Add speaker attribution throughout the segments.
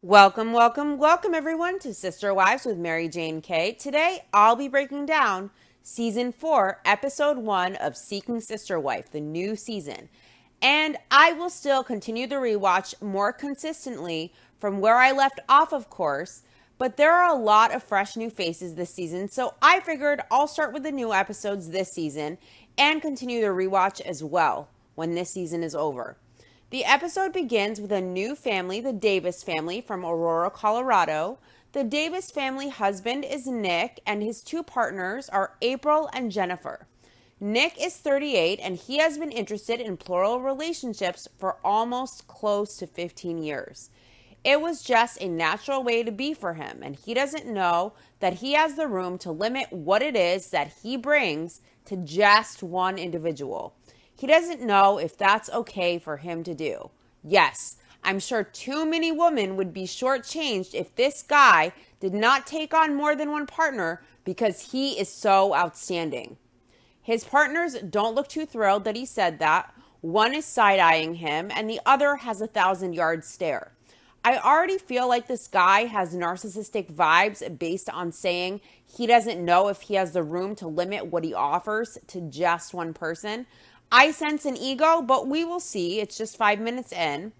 Speaker 1: Welcome, welcome, welcome everyone to Sister Wives with Mary Jane K. Today, I'll be breaking down Season 4, Episode 1 of Seeking Sister Wife, the new season. And I will still continue the rewatch more consistently from where I left off, of course, but there are a lot of fresh new faces this season, so I figured I'll start with the new episodes this season and continue the rewatch as well when this season is over. The episode begins with a new family, the Davis family from Aurora, Colorado. The Davis family husband is Nick, and his two partners are April and Jennifer. Nick is 38, and he has been interested in plural relationships for almost close to 15 years. It was just a natural way to be for him, and he doesn't know that he has the room to limit what it is that he brings to just one individual. He doesn't know if that's okay for him to do. Yes, I'm sure too many women would be shortchanged if this guy did not take on more than one partner because he is so outstanding. His partners don't look too thrilled that he said that. One is side-eyeing him and the other has a 1,000-yard stare. I already feel like this guy has narcissistic vibes based on saying he doesn't know if he has the room to limit what he offers to just one person. I sense an ego, but we will see. It's just 5 minutes in.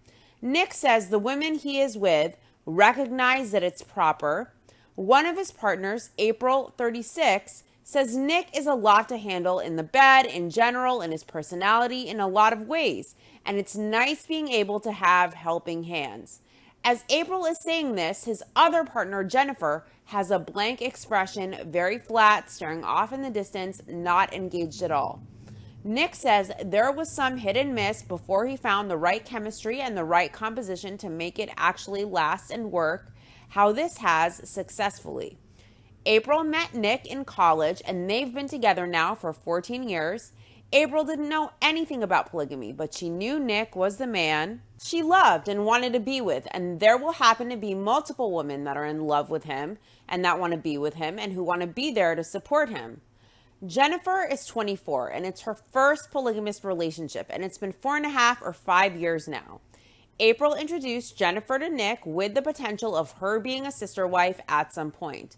Speaker 1: Nick says the women he is with recognize that it's proper. One of his partners, April, 36, says Nick is a lot to handle in the bed, in general, in his personality, in a lot of ways. And it's nice being able to have helping hands. As April is saying this, his other partner, Jennifer, has a blank expression, very flat, staring off in the distance, not engaged at all. Nick says there was some hit and miss before he found the right chemistry and the right composition to make it actually last and work, how this has successfully. April met Nick in college and they've been together now for 14 years. April didn't know anything about polygamy, but she knew Nick was the man she loved and wanted to be with, and there will happen to be multiple women that are in love with him and that want to be with him and who want to be there to support him. Jennifer is 24 and it's her first polygamous relationship, and it's been 4.5 or 5 years now. April introduced Jennifer to Nick with the potential of her being a sister wife at some point.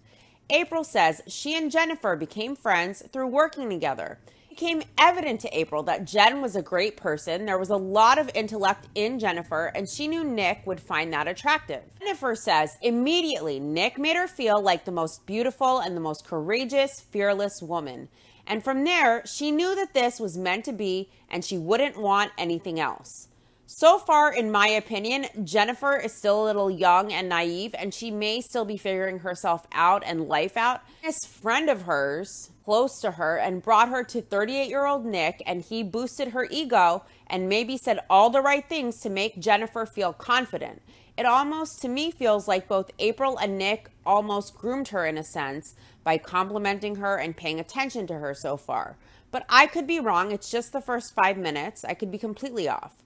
Speaker 1: April says she and Jennifer became friends through working together. It became evident to April that Jen was a great person. There was a lot of intellect in Jennifer, and she knew Nick would find that attractive. Jennifer says immediately Nick made her feel like the most beautiful and the most courageous, fearless woman. And from there, she knew that this was meant to be and she wouldn't want anything else. So far, in my opinion, Jennifer is still a little young and naive, and she may still be figuring herself out and life out. This friend of hers, close to her, and brought her to 38-year-old Nick, and he boosted her ego and maybe said all the right things to make Jennifer feel confident. It almost, to me, feels like both April and Nick almost groomed her in a sense by complimenting her and paying attention to her so far. But I could be wrong. It's just the first 5 minutes. I could be completely off.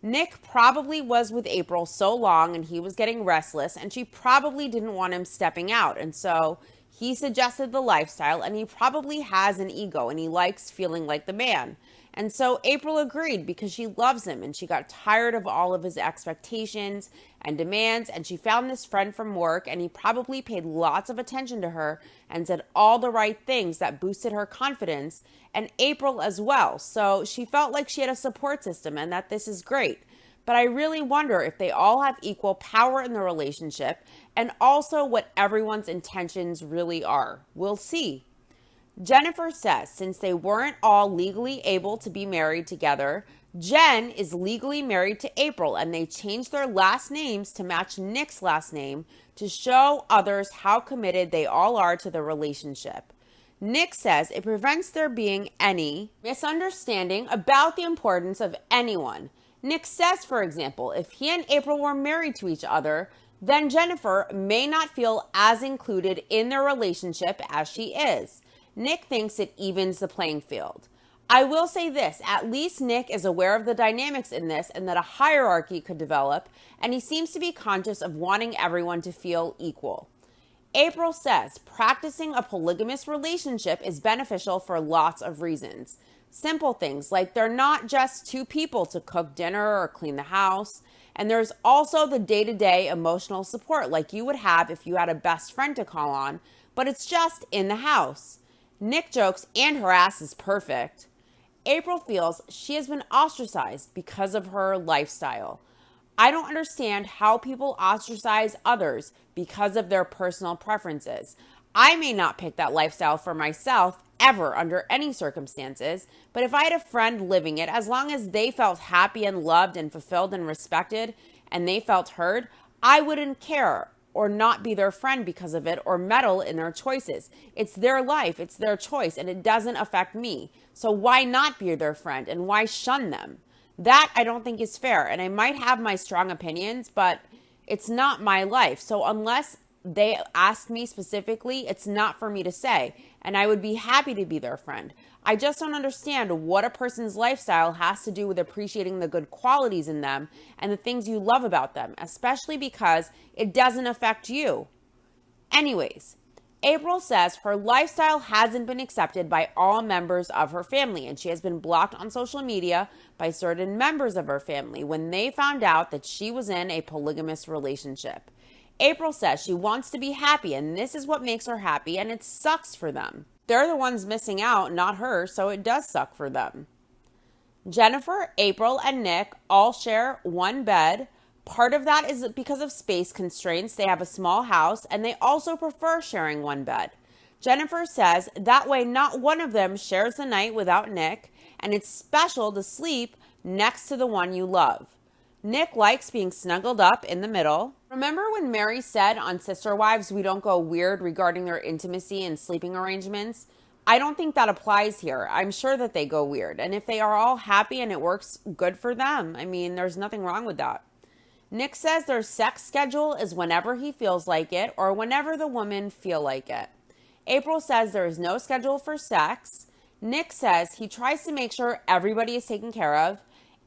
Speaker 1: Nick probably was with April so long and he was getting restless, and she probably didn't want him stepping out. And so he suggested the lifestyle, and he probably has an ego and he likes feeling like the man. And so April agreed because she loves him and she got tired of all of his expectations and demands, and she found this friend from work, and he probably paid lots of attention to her and said all the right things that boosted her confidence, and April as well. So she felt like she had a support system and that this is great. But I really wonder if they all have equal power in the relationship and also what everyone's intentions really are. We'll see. Jennifer says since they weren't all legally able to be married together, Jen is legally married to April, and they changed their last names to match Nick's last name to show others how committed they all are to the relationship. Nick says it prevents there being any misunderstanding about the importance of anyone. Nick says, for example, if he and April were married to each other, then Jennifer may not feel as included in their relationship as she is. Nick thinks it evens the playing field. I will say this, at least Nick is aware of the dynamics in this and that a hierarchy could develop, and he seems to be conscious of wanting everyone to feel equal. April says practicing a polygamous relationship is beneficial for lots of reasons. Simple things like they're not just two people to cook dinner or clean the house. And there's also the day-to-day emotional support like you would have if you had a best friend to call on, but it's just in the house. Nick jokes, and her ass is perfect. April feels she has been ostracized because of her lifestyle. I don't understand how people ostracize others because of their personal preferences. I may not pick that lifestyle for myself ever under any circumstances, but if I had a friend living it, as long as they felt happy and loved and fulfilled and respected and they felt heard, I wouldn't care or not be their friend because of it or meddle in their choices. It's their life, it's their choice, and it doesn't affect me. So why not be their friend and why shun them? That I don't think is fair, and I might have my strong opinions, but it's not my life. So unless they ask me specifically, it's not for me to say, and I would be happy to be their friend. I just don't understand what a person's lifestyle has to do with appreciating the good qualities in them and the things you love about them, especially because it doesn't affect you. Anyways, April says her lifestyle hasn't been accepted by all members of her family, and she has been blocked on social media by certain members of her family when they found out that she was in a polygamous relationship. April says she wants to be happy, and this is what makes her happy, and it sucks for them. They're the ones missing out, not her, so it does suck for them. Jennifer, April, and Nick all share one bed. Part of that is because of space constraints. They have a small house, and they also prefer sharing one bed. Jennifer says that way not one of them shares the night without Nick, and it's special to sleep next to the one you love. Nick likes being snuggled up in the middle. Remember when Mary said on Sister Wives we don't go weird regarding their intimacy and sleeping arrangements? I don't think that applies here. I'm sure that they go weird. And if they are all happy and it works, good for them. I mean, there's nothing wrong with that. Nick says their sex schedule is whenever he feels like it or whenever the women feel like it. April says there is no schedule for sex. Nick says he tries to make sure everybody is taken care of.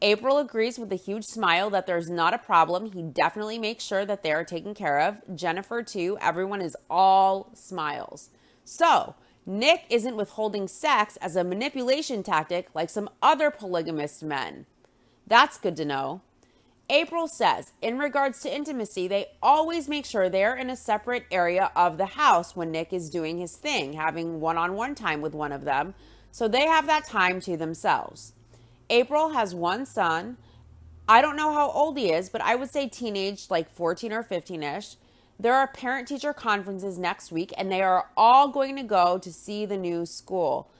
Speaker 1: April agrees with a huge smile that there's not a problem. He definitely makes sure that they are taken care of. Jennifer too. Everyone is all smiles. So, Nick isn't withholding sex as a manipulation tactic like some other polygamist men. That's good to know. April says, in regards to intimacy, they always make sure they're in a separate area of the house when Nick is doing his thing, having one-on-one time with one of them, so they have that time to themselves. April has one son. I don't know how old he is, but I would say teenage, like 14 or 15-ish. There are parent-teacher conferences next week, and they are all going to go to see the new school.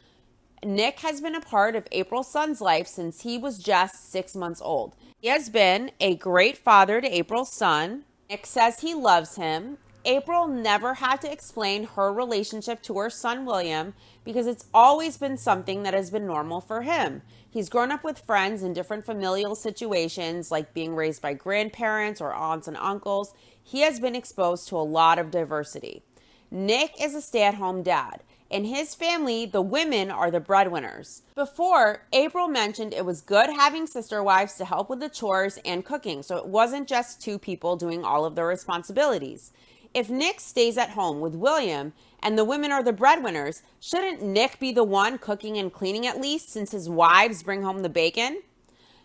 Speaker 1: Nick has been a part of April's son's life since he was just 6 months old. He has been a great father to April's son. Nick says he loves him. April never had to explain her relationship to her son, William, because it's always been something that has been normal for him. He's grown up with friends in different familial situations, like being raised by grandparents or aunts and uncles. He has been exposed to a lot of diversity. Nick is a stay-at-home dad. In his family, the women are the breadwinners. Before, April mentioned it was good having sister wives to help with the chores and cooking, so it wasn't just two people doing all of their responsibilities. If Nick stays at home with William and the women are the breadwinners, shouldn't Nick be the one cooking and cleaning at least, since his wives bring home the bacon?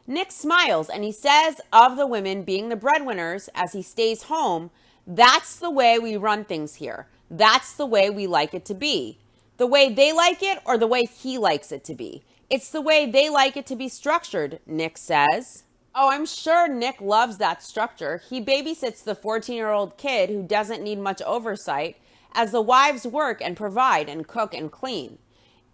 Speaker 1: Nick smiles and he says of the women being the breadwinners as he stays home, that's the way we run things here. That's the way we like it to be. The way they like it or the way he likes it to be. It's the way they like it to be structured, Nick says. Oh, I'm sure Nick loves that structure. He babysits the 14-year-old kid who doesn't need much oversight as the wives work and provide and cook and clean.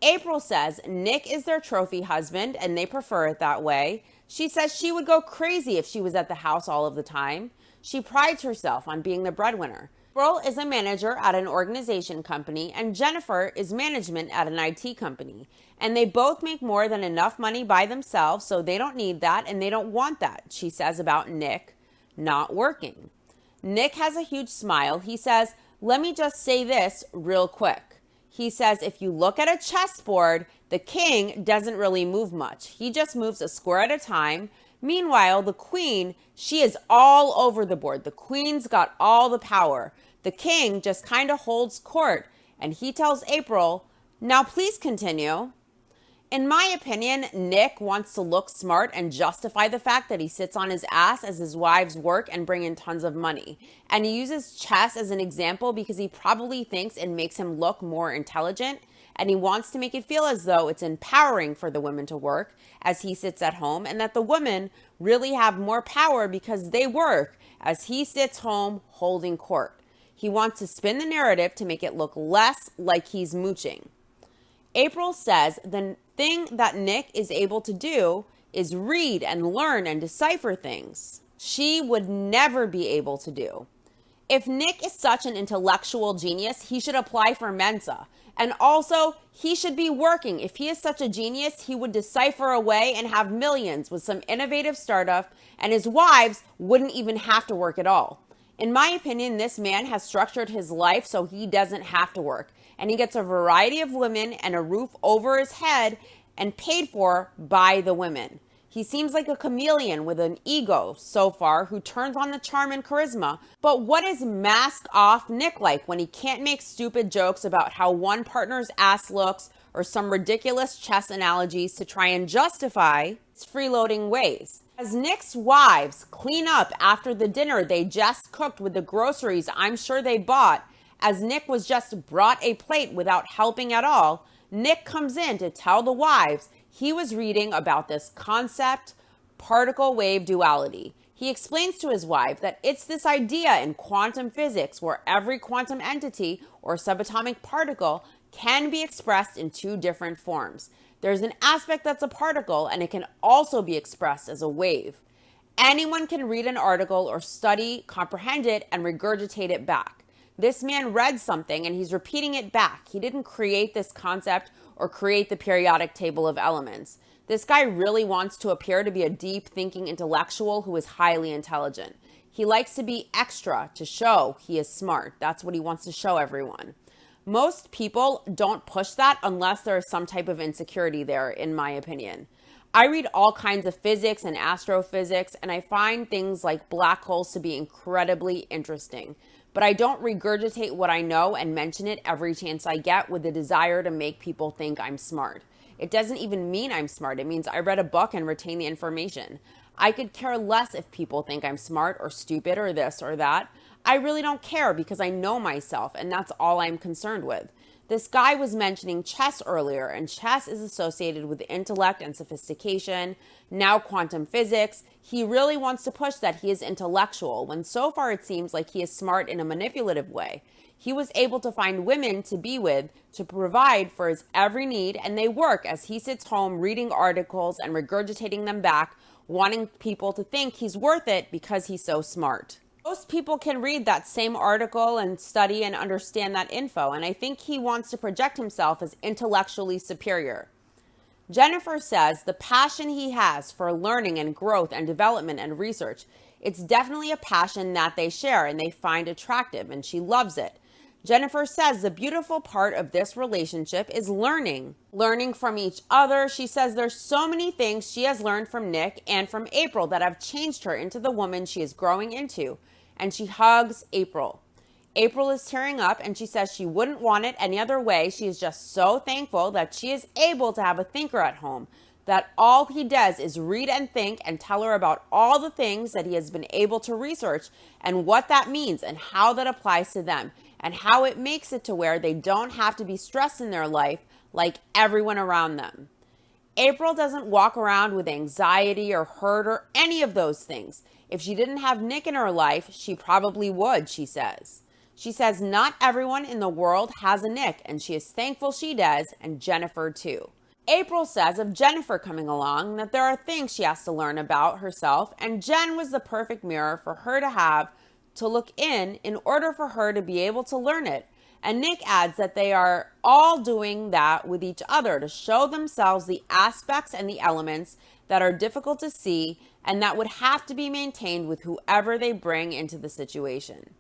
Speaker 1: April says Nick is their trophy husband and they prefer it that way. She says she would go crazy if she was at the house all of the time. She prides herself on being the breadwinner. April is a manager at an organization company and Jennifer is management at an IT company. And they both make more than enough money by themselves, so they don't need that and they don't want that, she says about Nick not working. Nick has a huge smile. He says, let me just say this real quick. He says, if you look at a chessboard, the king doesn't really move much. He just moves a square at a time. Meanwhile, the queen, she is all over the board. The queen's got all the power. The king just kind of holds court, and he tells April, now please continue. In my opinion, Nick wants to look smart and justify the fact that he sits on his ass as his wives work and bring in tons of money. And he uses chess as an example because he probably thinks it makes him look more intelligent, and he wants to make it feel as though it's empowering for the women to work as he sits at home, and that the women really have more power because they work as he sits home holding court. He wants to spin the narrative to make it look less like he's mooching. April says the thing that Nick is able to do is read and learn and decipher things she would never be able to do. If Nick is such an intellectual genius, he should apply for Mensa. And also, he should be working. If he is such a genius, he would decipher away and have millions with some innovative startup, and his wives wouldn't even have to work at all. In my opinion, this man has structured his life so he doesn't have to work, and he gets a variety of women and a roof over his head and paid for by the women. He seems like a chameleon with an ego so far who turns on the charm and charisma. But what is mask off Nick like when he can't make stupid jokes about how one partner's ass looks or some ridiculous chess analogies to try and justify his freeloading ways? As Nick's wives clean up after the dinner they just cooked with the groceries I'm sure they bought, as Nick was just brought a plate without helping at all, Nick comes in to tell the wives he was reading about this concept, particle wave duality. He explains to his wife that it's this idea in quantum physics where every quantum entity or subatomic particle can be expressed in two different forms. There's an aspect that's a particle, and it can also be expressed as a wave. Anyone can read an article or study, comprehend it, and regurgitate it back. This man read something and he's repeating it back. He didn't create this concept or create the periodic table of elements. This guy really wants to appear to be a deep thinking intellectual who is highly intelligent. He likes to be extra to show he is smart. That's what he wants to show everyone. Most people don't push that unless there is some type of insecurity there, in my opinion. I read all kinds of physics and astrophysics, and I find things like black holes to be incredibly interesting. But I don't regurgitate what I know and mention it every chance I get with the desire to make people think I'm smart. It doesn't even mean I'm smart. It means I read a book and retain the information. I could care less if people think I'm smart or stupid or this or that. I really don't care because I know myself, and that's all I'm concerned with. This guy was mentioning chess earlier, and chess is associated with intellect and sophistication. Now quantum physics. He really wants to push that he is intellectual, when so far it seems like he is smart in a manipulative way. He was able to find women to be with, to provide for his every need, and they work as he sits home reading articles and regurgitating them back, wanting people to think he's worth it because he's so smart. Most people can read that same article and study and understand that info, and I think he wants to project himself as intellectually superior. Jennifer says the passion he has for learning and growth and development and research, it's definitely a passion that they share and they find attractive, and she loves it. Jennifer says the beautiful part of this relationship is learning from each other. She says there's so many things she has learned from Nick and from April that have changed her into the woman she is growing into. And she hugs April. April is tearing up and she says she wouldn't want it any other way. She is just so thankful that she is able to have a thinker at home, that all he does is read and think and tell her about all the things that he has been able to research and what that means and how that applies to them and how it makes it to where they don't have to be stressed in their life like everyone around them. April doesn't walk around with anxiety or hurt or any of those things. If she didn't have Nick in her life, she probably would, she says. She says not everyone in the world has a Nick, and she is thankful she does, and Jennifer too. April says of Jennifer coming along that there are things she has to learn about herself, and Jen was the perfect mirror for her to have to look in order for her to be able to learn it. And Nick adds that they are all doing that with each other to show themselves the aspects and the elements that are difficult to see and that would have to be maintained with whoever they bring into the situation.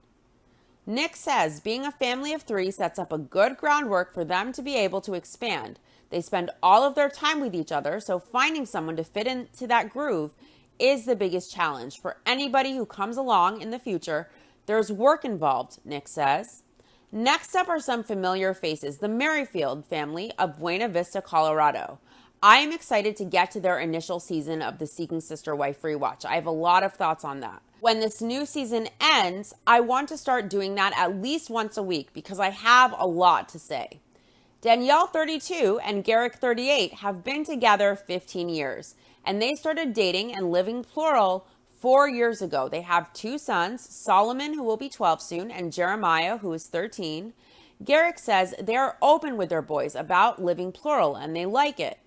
Speaker 1: Nick says being a family of three sets up a good groundwork for them to be able to expand. They spend all of their time with each other, so finding someone to fit into that groove is the biggest challenge for anybody who comes along in the future. There's work involved, Nick says. Next up are some familiar faces, the Merrifield family of Buena Vista, Colorado. I am excited to get to their initial season of the Seeking Sister Wife rewatch. I have a lot of thoughts on that. When this new season ends, I want to start doing that at least once a week because I have a lot to say. Danielle, 32, and Garrick, 38, have been together 15 years, and they started dating and living plural 4 years ago. They have 2 sons, Solomon, who will be 12 soon, and Jeremiah, who is 13. Garrick says they are open with their boys about living plural, and they like it.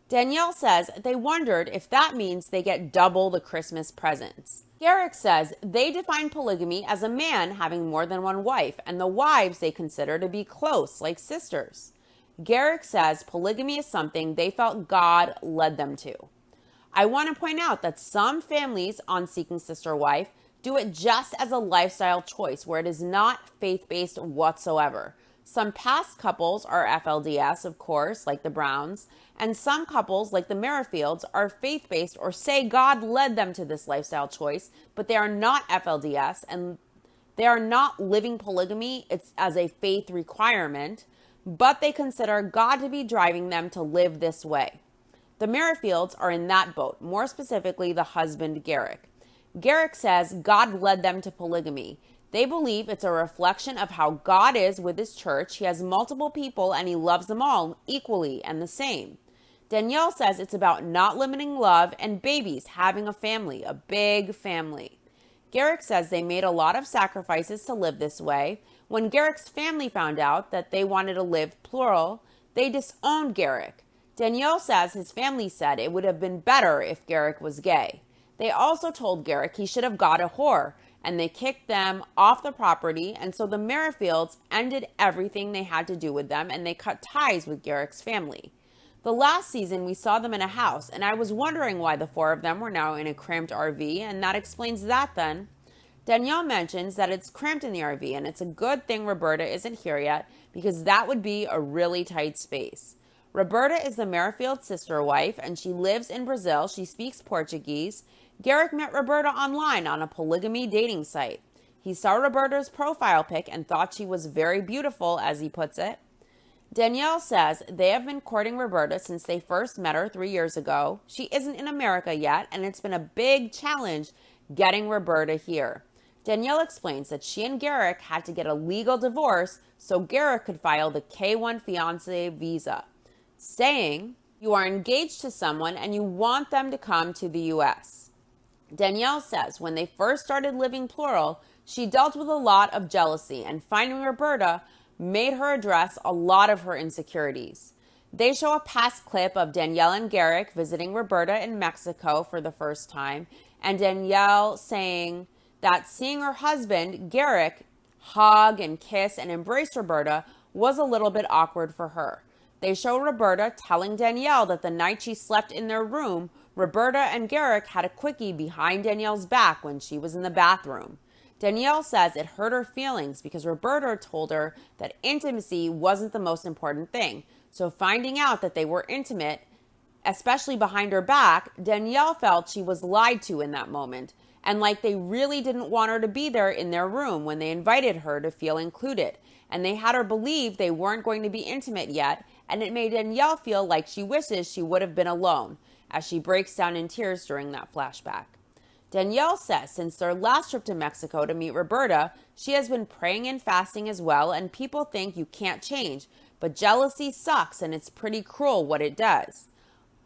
Speaker 1: Danielle says they wondered if that means they get double the Christmas presents. Garrick says they define polygamy as a man having more than one wife, and the wives they consider to be close, like sisters. Garrick says polygamy is something they felt God led them to. I want to point out that some families on Seeking Sister Wife do it just as a lifestyle choice where it is not faith-based whatsoever. Some past couples are FLDS, of course, like the Browns, and some couples, like the Merrifields, are faith-based or say God led them to this lifestyle choice, but they are not FLDS and they are not living polygamy as a faith requirement, but they consider God to be driving them to live this way. The Merrifields are in that boat, more specifically the husband, Garrick. Garrick says God led them to polygamy. They believe it's a reflection of how God is with his church. He has multiple people and he loves them all equally and the same. Danielle says it's about not limiting love and babies, having a family, a big family. Garrick says they made a lot of sacrifices to live this way. When Garrick's family found out that they wanted to live plural, they disowned Garrick. Danielle says his family said it would have been better if Garrick was gay. They also told Garrick he should have got a whore, and they kicked them off the property, and so the Merrifields ended everything they had to do with them, and they cut ties with Garrick's family. The last season, we saw them in a house, and I was wondering why the 4 of them were now in a cramped RV, and that explains that then. Danielle mentions that it's cramped in the RV, and it's a good thing Roberta isn't here yet, because that would be a really tight space. Roberta is the Merrifield sister wife, and she lives in Brazil. She speaks Portuguese. Garrick met Roberta online on a polygamy dating site. He saw Roberta's profile pic and thought she was very beautiful, as he puts it. Danielle says they have been courting Roberta since they first met her 3 years ago. She isn't in America yet, and it's been a big challenge getting Roberta here. Danielle explains that she and Garrick had to get a legal divorce so Garrick could file the K-1 fiancé visa, saying you are engaged to someone and you want them to come to the U.S. Danielle says when they first started living plural, she dealt with a lot of jealousy, and finding Roberta made her address a lot of her insecurities. They show a past clip of Danielle and Garrick visiting Roberta in Mexico for the first time, and Danielle saying that seeing her husband, Garrick, hug and kiss and embrace Roberta was a little bit awkward for her. They show Roberta telling Danielle that the night she slept in their room, Roberta and Garrick had a quickie behind Danielle's back when she was in the bathroom. Danielle says it hurt her feelings because Roberta told her that intimacy wasn't the most important thing. So finding out that they were intimate, especially behind her back, Danielle felt she was lied to in that moment, and like they really didn't want her to be there in their room when they invited her to feel included. And they had her believe they weren't going to be intimate yet, and it made Danielle feel like she wishes she would have been alone, as she breaks down in tears during that flashback. Danielle says since their last trip to Mexico to meet Roberta, she has been praying and fasting as well, and people think you can't change, but jealousy sucks and it's pretty cruel what it does.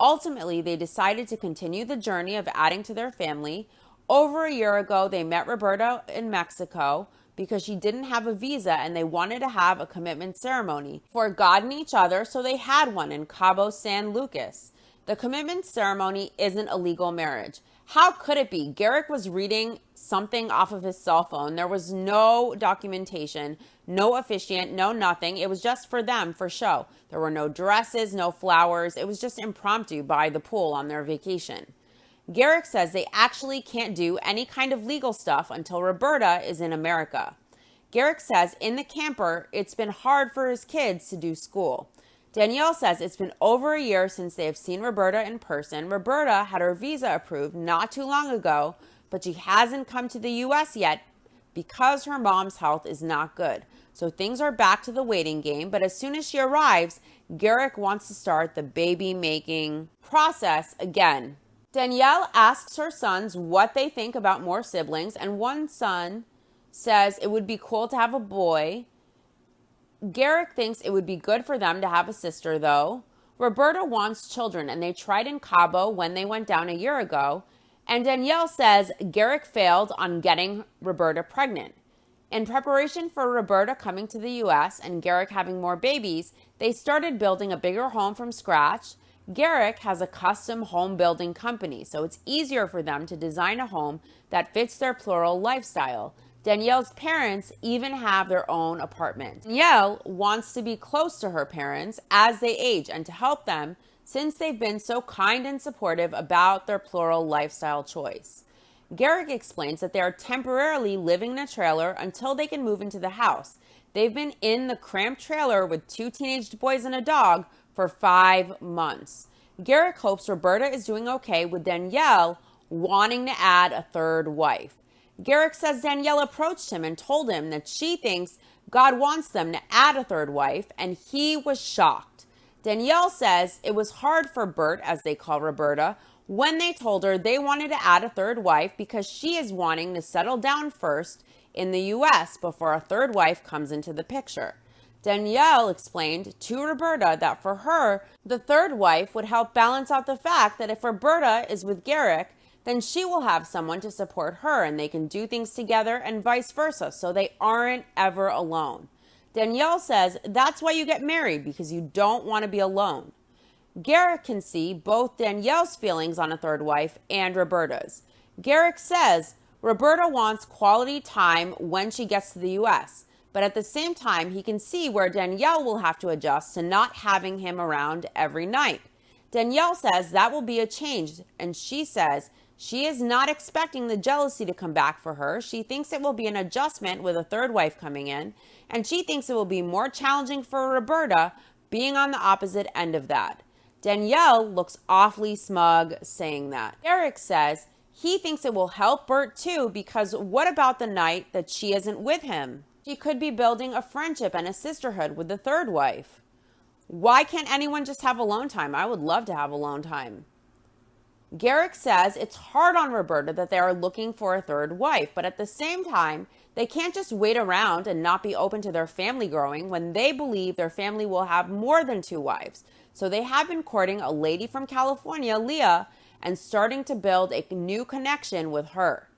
Speaker 1: Ultimately, they decided to continue the journey of adding to their family. Over a year ago, they met Roberta in Mexico because she didn't have a visa and they wanted to have a commitment ceremony for God and each other, so they had one in Cabo San Lucas. The commitment ceremony isn't a legal marriage. How could it be? Garrick was reading something off of his cell phone. There was no documentation, no officiant, no nothing. It was just for them, for show. There were no dresses, no flowers. It was just impromptu by the pool on their vacation. Garrick says they actually can't do any kind of legal stuff until Roberta is in America. Garrick says in the camper, it's been hard for his kids to do school. Danielle says it's been over a year since they have seen Roberta in person. Roberta had her visa approved not too long ago, but she hasn't come to the U.S. yet because her mom's health is not good. So things are back to the waiting game, but as soon as she arrives, Garrick wants to start the baby making process again. Danielle asks her sons what they think about more siblings, and one son says it would be cool to have a boy. Garrick thinks it would be good for them to have a sister, though. Roberta wants children, and they tried in Cabo when they went down a year ago. And Danielle says Garrick failed on getting Roberta pregnant. In preparation for Roberta coming to the U.S. and Garrick having more babies, they started building a bigger home from scratch. Garrick has a custom home building company, so it's easier for them to design a home that fits their plural lifestyle. Danielle's parents even have their own apartment. Danielle wants to be close to her parents as they age and to help them since they've been so kind and supportive about their plural lifestyle choice. Garrick explains that they are temporarily living in a trailer until they can move into the house. They've been in the cramped trailer with 2 teenage boys and a dog for 5 months. Garrick hopes Roberta is doing okay with Danielle wanting to add a third wife. Garrick says Danielle approached him and told him that she thinks God wants them to add a third wife, and he was shocked. Danielle says it was hard for Bert, as they call Roberta, when they told her they wanted to add a third wife because she is wanting to settle down first in the U.S. before a third wife comes into the picture. Danielle explained to Roberta that for her, the third wife would help balance out the fact that if Roberta is with Garrick, then she will have someone to support her and they can do things together and vice versa, so they aren't ever alone. Danielle says that's why you get married, because you don't want to be alone. Garrick can see both Danielle's feelings on a third wife and Roberta's. Garrick says Roberta wants quality time when she gets to the U.S., but at the same time, he can see where Danielle will have to adjust to not having him around every night. Danielle says that will be a change, and she says she is not expecting the jealousy to come back for her. She thinks it will be an adjustment with a third wife coming in, and she thinks it will be more challenging for Roberta being on the opposite end of that. Danielle looks awfully smug saying that. Garrick says he thinks it will help Bert too, because what about the night that she isn't with him? She could be building a friendship and a sisterhood with the third wife. Why can't anyone just have alone time? I would love to have alone time. Garrick says it's hard on Roberta that they are looking for a third wife, but at the same time, they can't just wait around and not be open to their family growing when they believe their family will have more than 2 wives. So they have been courting a lady from California, Leah, and starting to build a new connection with her.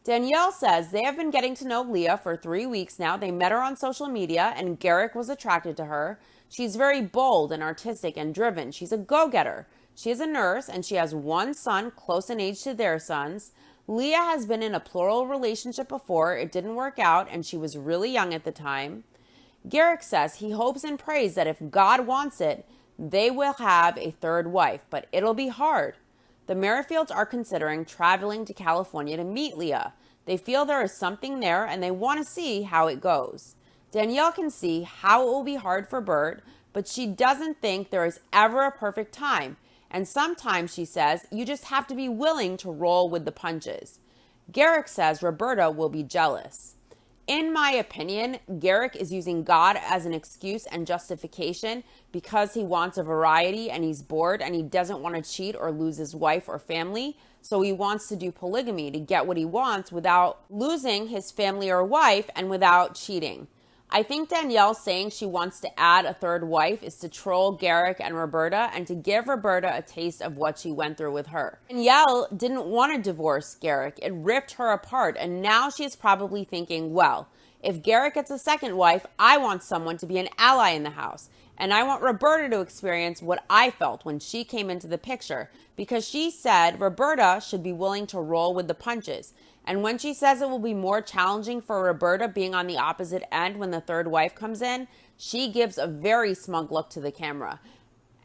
Speaker 1: Danielle says they have been getting to know Leah for 3 weeks now. They met her on social media and Garrick was attracted to her. She's very bold and artistic and driven. She's a go-getter. She is a nurse and she has 1 son close in age to their sons. Leah has been in a plural relationship before. It didn't work out and she was really young at the time. Garrick says he hopes and prays that if God wants it, they will have a third wife, but it'll be hard. The Merrifields are considering traveling to California to meet Leah. They feel there is something there and they want to see how it goes. Danielle can see how it will be hard for Bert, but she doesn't think there is ever a perfect time. And sometimes, she says, you just have to be willing to roll with the punches. Garrick says Roberta will be jealous. In my opinion, Garrick is using God as an excuse and justification because he wants a variety and he's bored and he doesn't want to cheat or lose his wife or family. So he wants to do polygamy to get what he wants without losing his family or wife and without cheating. I think Danielle saying she wants to add a third wife is to troll Garrick and Roberta and to give Roberta a taste of what she went through with her. Danielle didn't want to divorce Garrick. It ripped her apart, and now she's probably thinking, well, if Garrick gets a second wife, I want someone to be an ally in the house. And I want Roberta to experience what I felt when she came into the picture, because she said Roberta should be willing to roll with the punches. And when she says it will be more challenging for Roberta being on the opposite end when the third wife comes in, she gives a very smug look to the camera.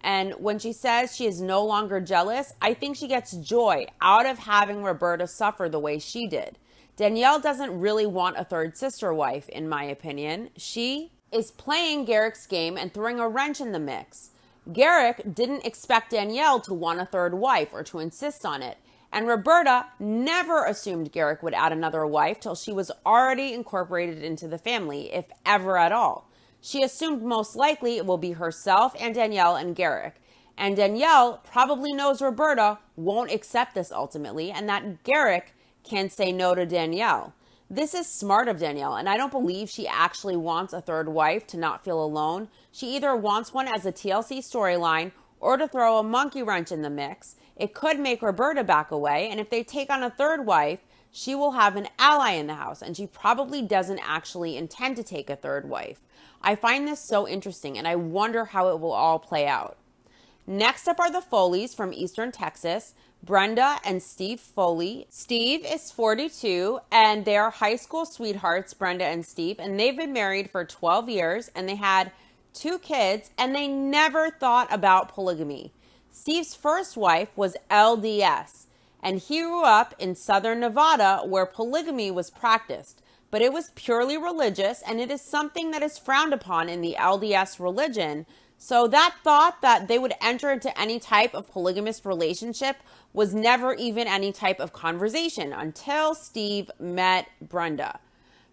Speaker 1: And when she says she is no longer jealous, I think she gets joy out of having Roberta suffer the way she did. Danielle doesn't really want a third sister wife, in my opinion. She is playing Garrick's game and throwing a wrench in the mix. Garrick didn't expect Danielle to want a third wife or to insist on it. And Roberta never assumed Garrick would add another wife till she was already incorporated into the family, if ever at all. She assumed most likely it will be herself and Danielle and Garrick. And Danielle probably knows Roberta won't accept this ultimately, and that Garrick can say no to Danielle. This is smart of Danielle, and I don't believe she actually wants a third wife to not feel alone. She either wants one as a TLC storyline or to throw a monkey wrench in the mix. It could make Roberta back away, and if they take on a third wife, she will have an ally in the house, and she probably doesn't actually intend to take a third wife. I find this so interesting, and I wonder how it will all play out. Next up are the Foleys from Eastern Texas, Brenda and Steve Foley. Steve is 42, and they are high school sweethearts, Brenda and Steve, and they've been married for 12 years, and they had 2 kids, and they never thought about polygamy. Steve's first wife was LDS, and he grew up in southern Nevada where polygamy was practiced, but it was purely religious, and it is something that is frowned upon in the LDS religion. So that thought that they would enter into any type of polygamous relationship was never even any type of conversation until Steve met Brenda.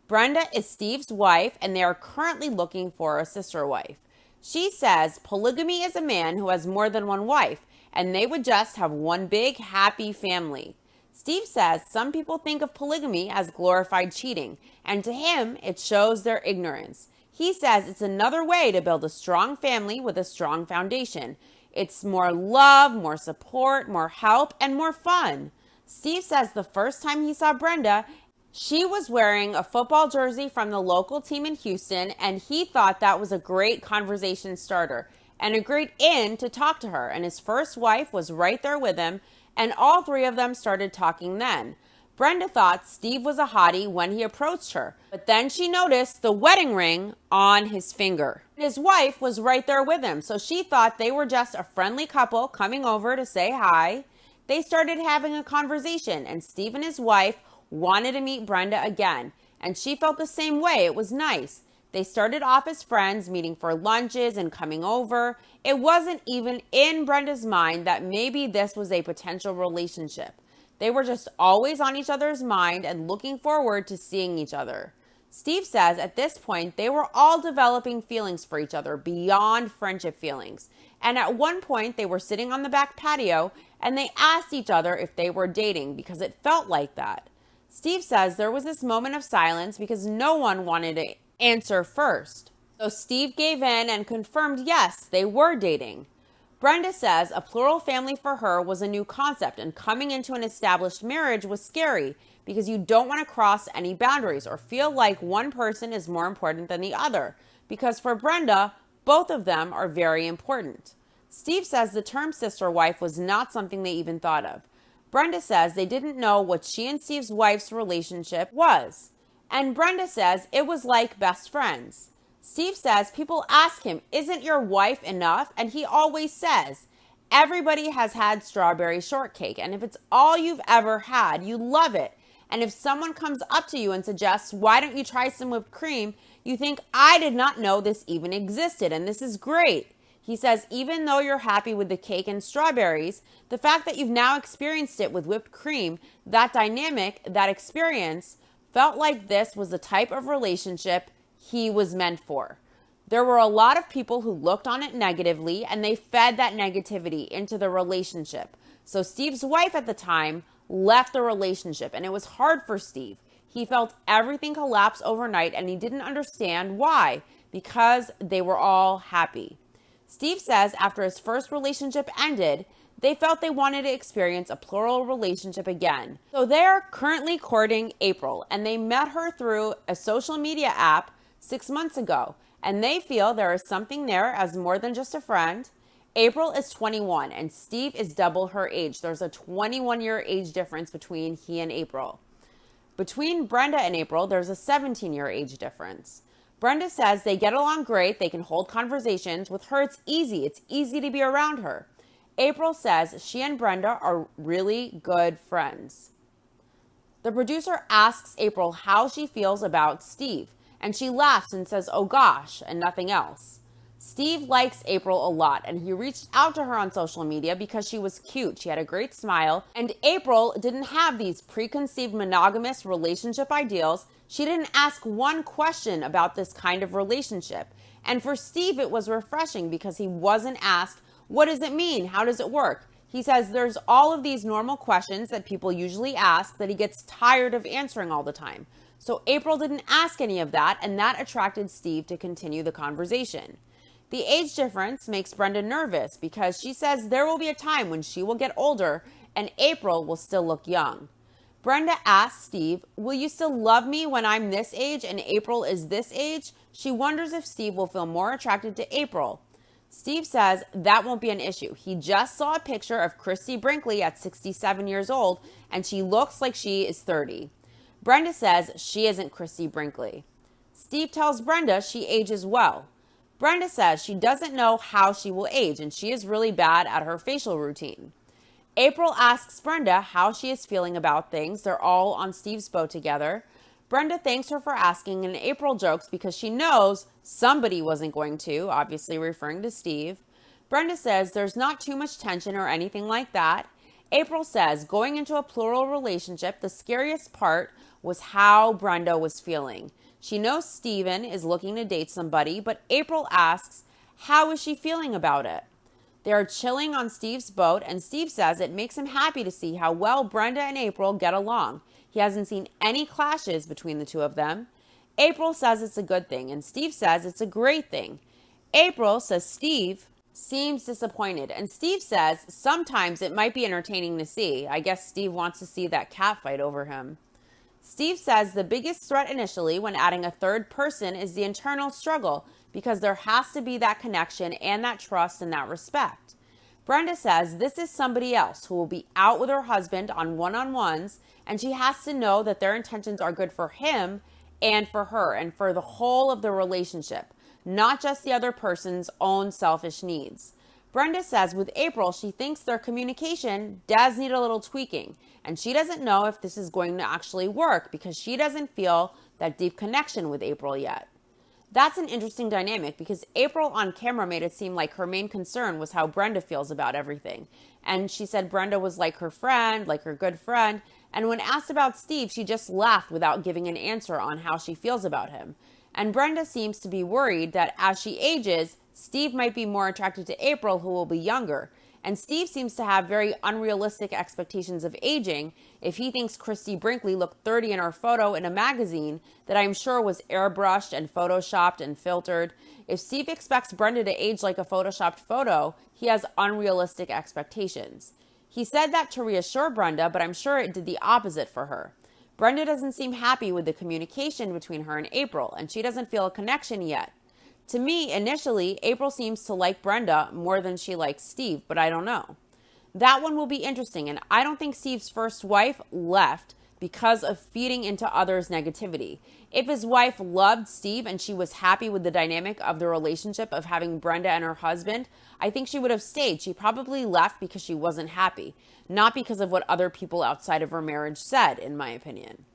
Speaker 1: Brenda is Steve's wife, and they are currently looking for a sister wife. She says polygamy is a man who has more than one wife, and they would just have one big happy family. Steve says some people think of polygamy as glorified cheating, and to him, it shows their ignorance. He says it's another way to build a strong family with a strong foundation. It's more love, more support, more help, and more fun. Steve says the first time he saw Brenda, she was wearing a football jersey from the local team in Houston, and he thought that was a great conversation starter and a great in to talk to her. And his first wife was right there with him, and all 3 of them started talking then. Brenda thought Steve was a hottie when he approached her, but then she noticed the wedding ring on his finger. His wife was right there with him, so she thought they were just a friendly couple coming over to say hi. They started having a conversation, and Steve and his wife wanted to meet Brenda again, and she felt the same way. It was nice. They started off as friends, meeting for lunches and coming over. It wasn't even in Brenda's mind that maybe this was a potential relationship. They were just always on each other's mind and looking forward to seeing each other. Steve says at this point, they were all developing feelings for each other beyond friendship feelings. And at one point, they were sitting on the back patio and they asked each other if they were dating because it felt like that. Steve says there was this moment of silence because no one wanted to answer first. So Steve gave in and confirmed yes, they were dating. Brenda says a plural family for her was a new concept, and coming into an established marriage was scary because you don't want to cross any boundaries or feel like one person is more important than the other, because for Brenda, both of them are very important. Steve says the term sister wife was not something they even thought of. Brenda says they didn't know what she and Steve's wife's relationship was. And Brenda says it was like best friends. Steve says people ask him, isn't your wife enough? And he always says, everybody has had strawberry shortcake. And if it's all you've ever had, you love it. And if someone comes up to you and suggests, why don't you try some whipped cream? You think, I did not know this even existed. And this is great. He says, even though you're happy with the cake and strawberries, the fact that you've now experienced it with whipped cream, that dynamic, that experience, felt like this was the type of relationship he was meant for. There were a lot of people who looked on it negatively, and they fed that negativity into the relationship. So Steve's wife at the time left the relationship, and it was hard for Steve. He felt everything collapse overnight, and he didn't understand why, because they were all happy. Steve says after his first relationship ended, they felt they wanted to experience a plural relationship again. So they're currently courting April, and they met her through a social media app 6 months ago, and they feel there is something there as more than just a friend. April is 21, and Steve is double her age. There's a 21-year age difference between he and April. Between Brenda and April, there's a 17-year age difference. Brenda says they get along great. They can hold conversations. With her, it's easy. It's easy to be around her. April says she and Brenda are really good friends. The producer asks April how she feels about Steve, and she laughs and says, oh gosh, and nothing else. Steve likes April a lot, and he reached out to her on social media because she was cute. She had a great smile, and April didn't have these preconceived monogamous relationship ideals. She didn't ask one question about this kind of relationship. And for Steve, it was refreshing because he wasn't asked, what does it mean? How does it work? He says there's all of these normal questions that people usually ask that he gets tired of answering all the time. So April didn't ask any of that, and that attracted Steve to continue the conversation. The age difference makes Brenda nervous because she says there will be a time when she will get older and April will still look young. Brenda asks Steve, will you still love me when I'm this age and April is this age? She wonders if Steve will feel more attracted to April. Steve says that won't be an issue. He just saw a picture of Christy Brinkley at 67 years old and she looks like she is 30. Brenda says she isn't Christy Brinkley. Steve tells Brenda she ages well. Brenda says she doesn't know how she will age and she is really bad at her facial routine. April asks Brenda how she is feeling about things. They're all on Steve's boat together. Brenda thanks her for asking and April jokes because she knows somebody wasn't going to, obviously referring to Steve. Brenda says there's not too much tension or anything like that. April says going into a plural relationship, the scariest part was how Brenda was feeling. She knows Steven is looking to date somebody, but April asks, how is she feeling about it? They are chilling on Steve's boat, and Steve says it makes him happy to see how well Brenda and April get along. He hasn't seen any clashes between the two of them. April says it's a good thing, and Steve says it's a great thing. April says Steve seems disappointed, and Steve says sometimes it might be entertaining to see. I guess Steve wants to see that cat fight over him. Steve says the biggest threat initially when adding a third person is the internal struggle because there has to be that connection and that trust and that respect. Brenda says this is somebody else who will be out with her husband on one-on-ones and she has to know that their intentions are good for him and for her and for the whole of the relationship, not just the other person's own selfish needs. Brenda says with April, she thinks their communication does need a little tweaking, and she doesn't know if this is going to actually work because she doesn't feel that deep connection with April yet. That's an interesting dynamic because April on camera made it seem like her main concern was how Brenda feels about everything. And she said Brenda was like her friend, like her good friend. And when asked about Steve, she just laughed without giving an answer on how she feels about him. And Brenda seems to be worried that as she ages, Steve might be more attracted to April, who will be younger. And Steve seems to have very unrealistic expectations of aging if he thinks Christy Brinkley looked 30 in her photo in a magazine that I'm sure was airbrushed and photoshopped and filtered. If Steve expects Brenda to age like a photoshopped photo, he has unrealistic expectations. He said that to reassure Brenda, but I'm sure it did the opposite for her. Brenda doesn't seem happy with the communication between her and April, and she doesn't feel a connection yet. To me, initially, April seems to like Brenda more than she likes Steve, but I don't know. That one will be interesting, and I don't think Steve's first wife left because of feeding into others' negativity. If his wife loved Steve and she was happy with the dynamic of the relationship of having Brenda and her husband, I think she would have stayed. She probably left because she wasn't happy, not because of what other people outside of her marriage said, in my opinion.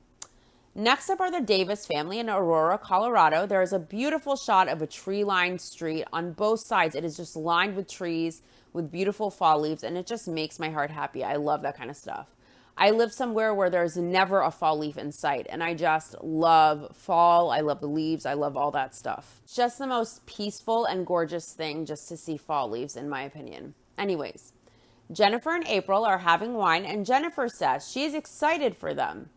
Speaker 1: Next up are the Davis family in Aurora, Colorado. There is a beautiful shot of a tree-lined street on both sides. It is just lined with trees with beautiful fall leaves, and it just makes my heart happy. I love that kind of stuff. I live somewhere where there's never a fall leaf in sight, and I just love fall. I love the leaves. I love all that stuff. It's just the most peaceful and gorgeous thing just to see fall leaves, in my opinion. Anyways, Jennifer and April are having wine, and Jennifer says she's excited for them.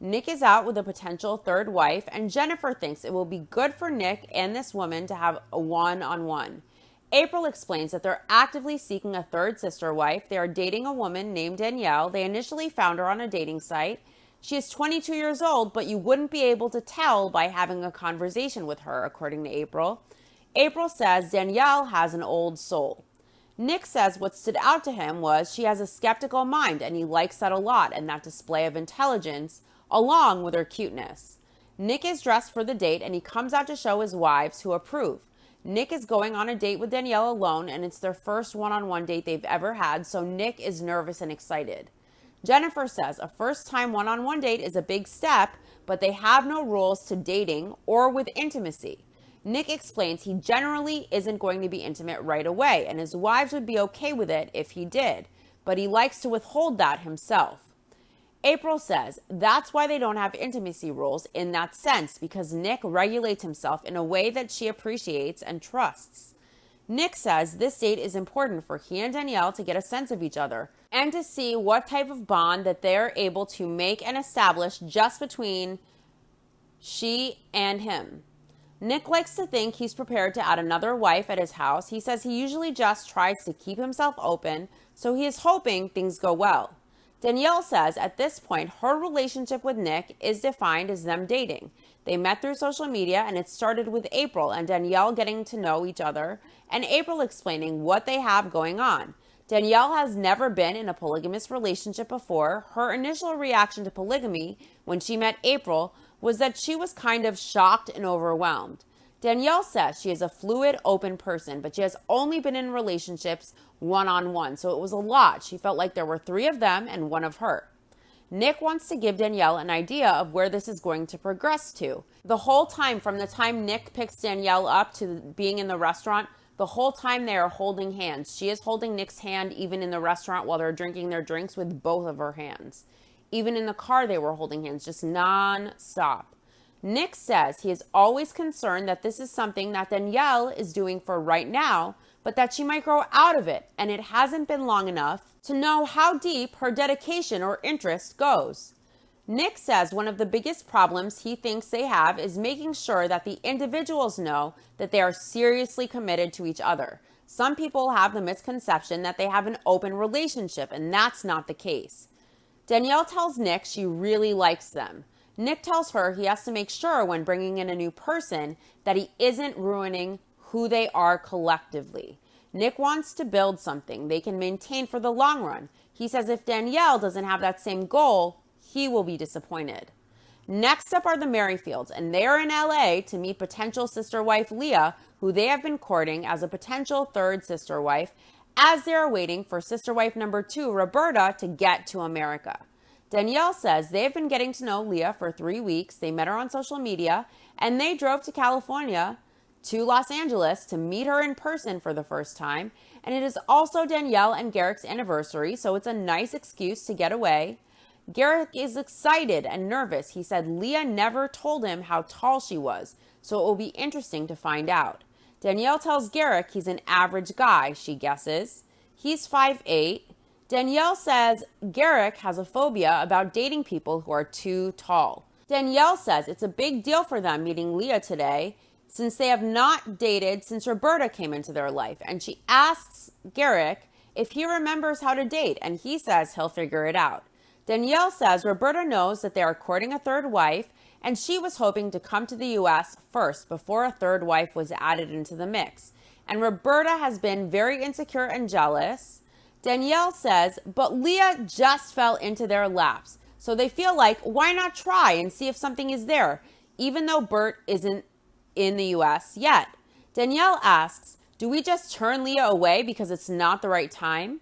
Speaker 1: Nick is out with a potential third wife, and Jennifer thinks it will be good for Nick and this woman to have a one-on-one. April explains that they're actively seeking a third sister wife. They are dating a woman named Danielle. They initially found her on a dating site. She is 22 years old, but you wouldn't be able to tell by having a conversation with her, according to April. April says Danielle has an old soul. Nick says what stood out to him was she has a skeptical mind, and he likes that a lot, and that display of intelligence, along with her cuteness. Nick is dressed for the date, and he comes out to show his wives, who approve. Nick is going on a date with Danielle alone, and it's their first one-on-one date they've ever had, so Nick is nervous and excited. Jennifer says a first-time one-on-one date is a big step, but they have no rules to dating or with intimacy. Nick explains he generally isn't going to be intimate right away, and his wives would be okay with it if he did, but he likes to withhold that himself. April says that's why they don't have intimacy rules in that sense, because Nick regulates himself in a way that she appreciates and trusts. Nick says this date is important for he and Danielle to get a sense of each other and to see what type of bond that they're able to make and establish just between she and him. Nick likes to think he's prepared to add another wife at his house. He says he usually just tries to keep himself open, so he is hoping things go well. Danielle says at this point, her relationship with Nick is defined as them dating. They met through social media, and it started with April and Danielle getting to know each other and April explaining what they have going on. Danielle has never been in a polygamous relationship before. Her initial reaction to polygamy when she met April was that she was kind of shocked and overwhelmed. Danielle says she is a fluid, open person, but she has only been in relationships one-on-one, so it was a lot. She felt like there were 3 of them and 1 of her. Nick wants to give Danielle an idea of where this is going to progress to. The whole time, from the time Nick picks Danielle up to being in the restaurant, the whole time they are holding hands. She is holding Nick's hand even in the restaurant while they're drinking their drinks with both of her hands. Even in the car, they were holding hands, just non-stop. Nick says he is always concerned that this is something that Danielle is doing for right now, but that she might grow out of it, and it hasn't been long enough to know how deep her dedication or interest goes. Nick says one of the biggest problems he thinks they have is making sure that the individuals know that they are seriously committed to each other. Some people have the misconception that they have an open relationship, and that's not the case. Danielle tells Nick she really likes them. Nick tells her he has to make sure when bringing in a new person that he isn't ruining who they are collectively. Nick wants to build something they can maintain for the long run. He says if Danielle doesn't have that same goal, he will be disappointed. Next up are the Merrifields, and they are in LA to meet potential sister wife Leah, who they have been courting as a potential 3rd sister wife, as they are waiting for sister wife number 2, Roberta, to get to America. Danielle says they've been getting to know Leah for 3 weeks. They met her on social media, and they drove to California to Los Angeles to meet her in person for the first time. And it is also Danielle and Garrick's anniversary, so it's a nice excuse to get away. Garrick is excited and nervous. He said Leah never told him how tall she was, so it will be interesting to find out. Danielle tells Garrick he's an average guy, she guesses. He's 5'8". Danielle says Garrick has a phobia about dating people who are too tall. Danielle says it's a big deal for them meeting Leah today, since they have not dated since Roberta came into their life. And she asks Garrick if he remembers how to date, and he says he'll figure it out. Danielle says Roberta knows that they are courting a 3rd wife, and she was hoping to come to the U.S. first before a 3rd wife was added into the mix. And Roberta has been very insecure and jealous. Danielle says, but Leah just fell into their laps, so they feel like, why not try and see if something is there, even though Bert isn't in the U.S. yet. Danielle asks, do we just turn Leah away because it's not the right time?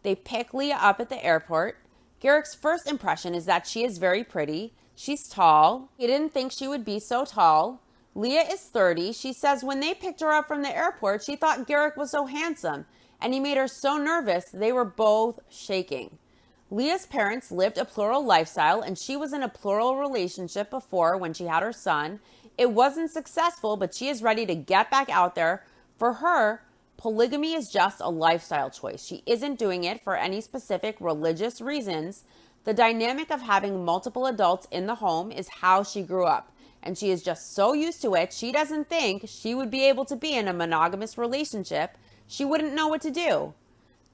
Speaker 1: They pick Leah up at the airport. Garrick's first impression is that she is very pretty. She's tall. He didn't think she would be so tall. Leah is 30. She says when they picked her up from the airport, she thought Garrick was so handsome, and he made her so nervous they were both shaking. Leah's parents lived a plural lifestyle, and she was in a plural relationship before when she had her son. It wasn't successful, but she is ready to get back out there. For her, polygamy is just a lifestyle choice. She isn't doing it for any specific religious reasons. The dynamic of having multiple adults in the home is how she grew up, and she is just so used to it, she doesn't think she would be able to be in a monogamous relationship. She wouldn't know what to do.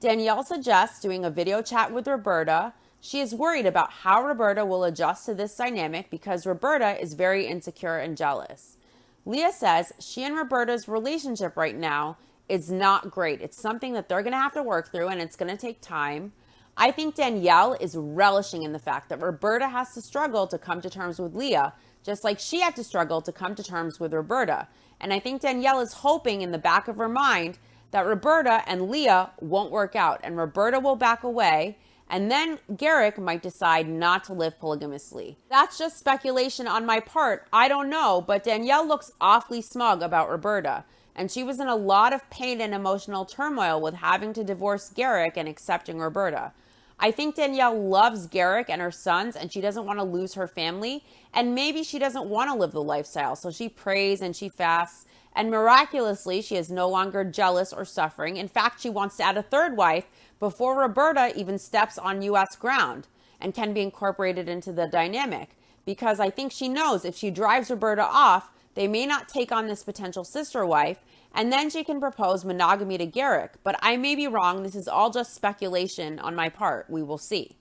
Speaker 1: Danielle suggests doing a video chat with Roberta. She is worried about how Roberta will adjust to this dynamic because Roberta is very insecure and jealous. Leah says she and Roberta's relationship right now is not great. It's something that they're going to have to work through, and it's going to take time. I think Danielle is relishing in the fact that Roberta has to struggle to come to terms with Leah, just like she had to struggle to come to terms with Roberta. And I think Danielle is hoping in the back of her mind that Roberta and Leah won't work out, and Roberta will back away, And then Garrick might decide not to live polygamously. That's just speculation on my part. I don't know, but Danielle looks awfully smug about Roberta. And she was in a lot of pain and emotional turmoil with having to divorce Garrick and accepting Roberta. I think Danielle loves Garrick and her sons, and she doesn't want to lose her family. And maybe she doesn't want to live the lifestyle, so she prays and she fasts. And miraculously, she is no longer jealous or suffering. In fact, she wants to add a third wife before Roberta even steps on U.S. ground and can be incorporated into the dynamic. Because I think she knows if she drives Roberta off, they may not take on this potential sister wife, and then she can propose monogamy to Garrick. But I may be wrong. This is all just speculation on my part. We will see.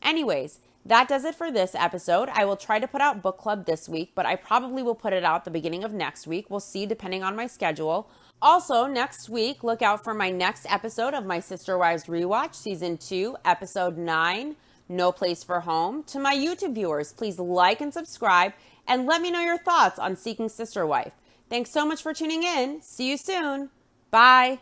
Speaker 1: Anyways, that does it for this episode. I will try to put out book club this week, but I probably will put it out the beginning of next week. We'll see depending on my schedule. Also, next week, look out for my next episode of my Sister Wives Rewatch, Season 2, Episode 9, No Place for Home. To my YouTube viewers, please like and subscribe, and let me know your thoughts on Seeking Sister Wife. Thanks so much for tuning in. See you soon. Bye.